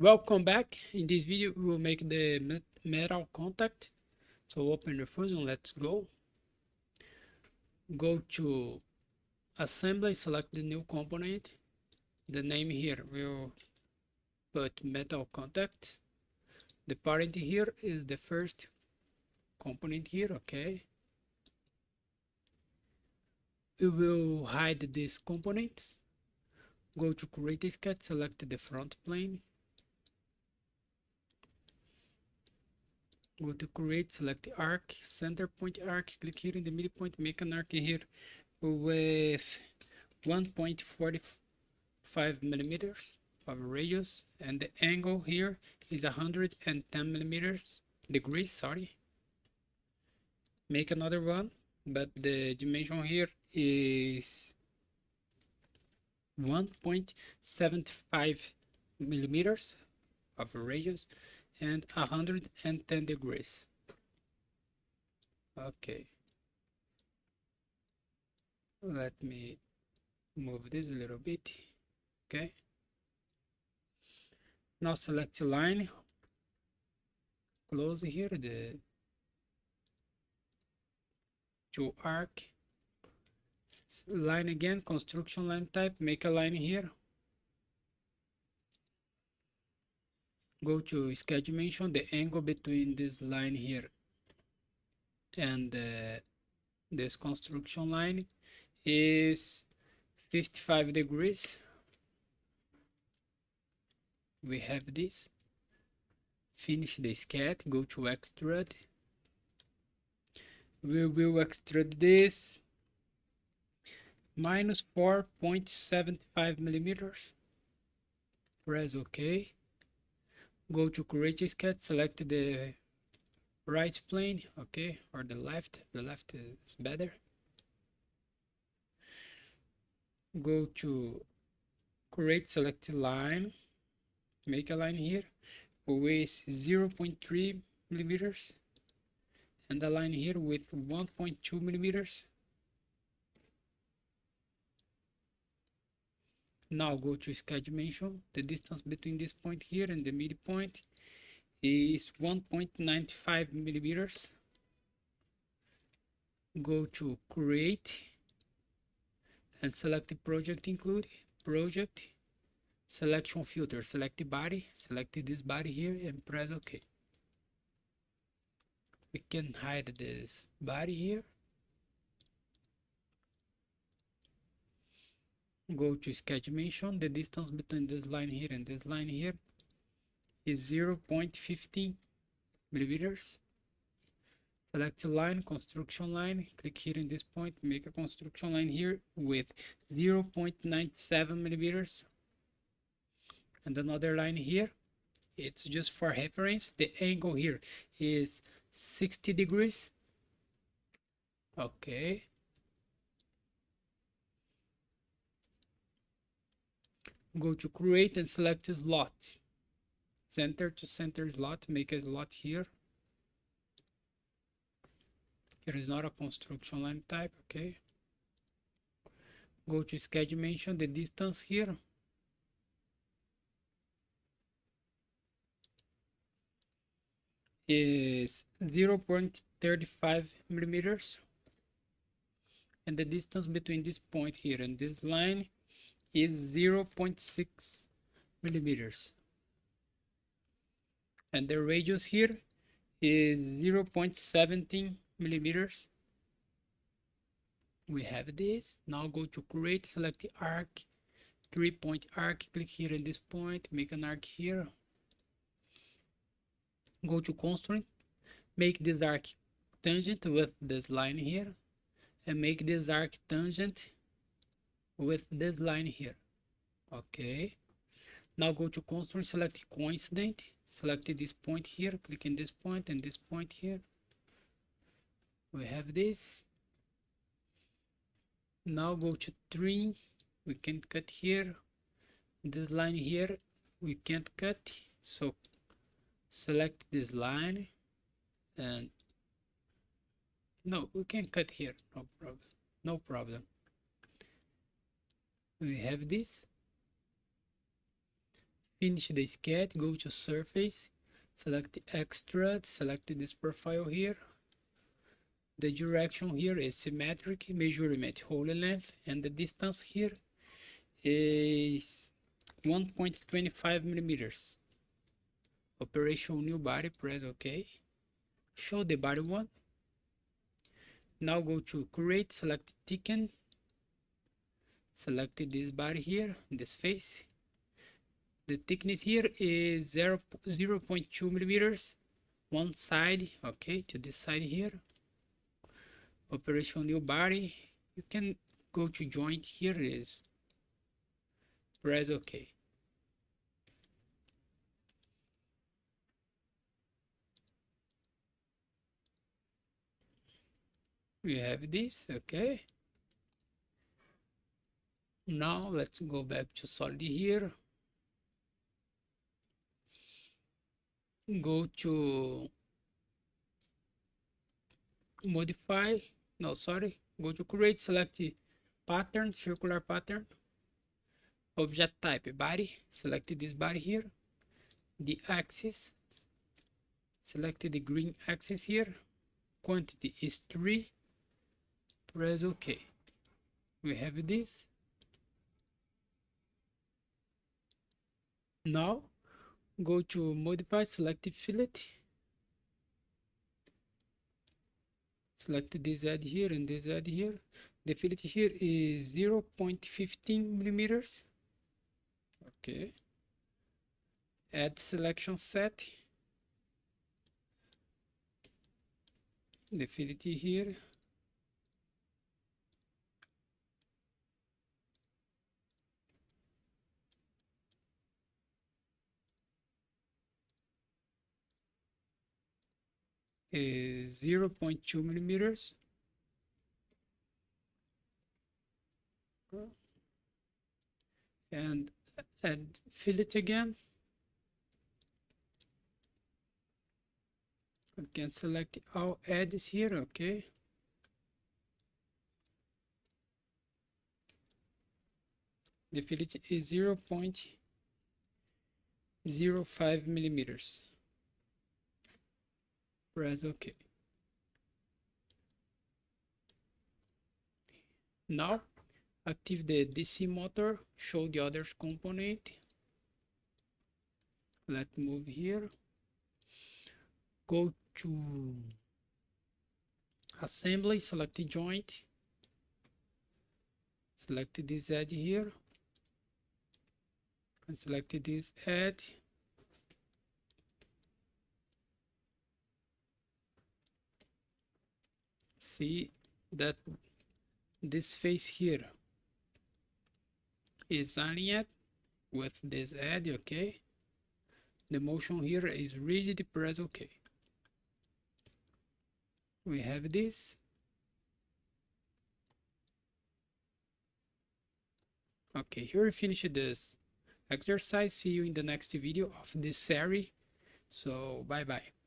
Welcome back. In this video, we will make the metal contact. So open the fusion, let's go. Go to assembly, select the new component. The name here will put metal contact. The parent here is the first component here, okay. We will hide these components. Go to create a sketch, select the front plane. Go to create, select the arc, center point arc, click here in the midpoint, make an arc here with 1.45 millimeters of radius, and the angle here is 110 millimeters degrees, sorry. Make another one, but the dimension here is 1.75 millimeters of radius and 110 degrees. Okay, let me move this a little bit. Okay, now select the line, close here the to arc, line again, construction line type, make a line here. Go to sketch dimension, the angle between this line here and this construction line is 55 degrees. We have this. Finish the sketch, go to extrude. We will extrude this minus 4.75 millimeters. Press OK. Go to create a sketch, select the right plane, okay, or the left is better. Go to create, select line, make a line here with 0.3 millimeters and a line here with 1.2 millimeters. Now go to sketch dimension. The distance between this point here and the midpoint is 1.95 millimeters. Go to create and select the project include, project, selection filter, select the body, select this body here and press OK. We can hide this body here. Go to sketch dimension. The distance between this line here and this line here is 0.15 millimeters. Select the line, construction line, click here in this point, make a construction line here with 0.97 millimeters and another line here. It's just for reference. The angle here is 60 degrees. Okay. Go to create and select a slot. Center to center slot, make a slot here. It is not a construction line type, okay. Go to sketch dimension, the distance here is 0.35 millimeters. And the distance between this point here and this line is 0.6 millimeters. And the radius here is 0.17 millimeters. We have this. Now go to create, select the arc, 3-point arc, click here in this point, make an arc here. Go to constraint, make this arc tangent with this line here, and make this arc tangent with this line here. Okay. Now go to constraint, select coincident, select this point here, click in this point and this point here. We have this. Now go to trim, we can cut here. This line here we can't cut, so select this line and no, we can cut here, no problem. We have this. finish the sketch, go to surface, select extrude, select this profile here. The direction here is symmetric, measurement whole length, and the distance here is 1.25 millimeters. Operation new body, press OK. Show the body one. Now go to create, select thicken, select this body here, this face. The thickness here is 0.2 millimeters. One side, okay, to this side here. Operation new body. You can go to joint here, it is. Press OK. We have this, okay. Now let's go back to Solid here. Go to modify, no, sorry. Go to create, select the pattern, circular pattern. Object type, body, select this body here. The axis, select the green axis here. Quantity is 3. Press OK. We have this. Now go to modify, select fillet. Select this edge here and this edge here. The fillet here is 0.15 millimeters. Okay. Add selection set. The fillet here. Is 0.2 millimeters. And add fillet again. We can select all edges here, okay. The fillet is 0.05 millimeters. Press OK. Now active the DC motor, show the other component. Let's move here. Go to assembly, select the joint. Select this edge here. And select this edge. See that this face here is aligned with this edge, okay. The motion here is rigid, press OK. We have this. Okay, here we finish this exercise. See you in the next video of this series. So bye bye.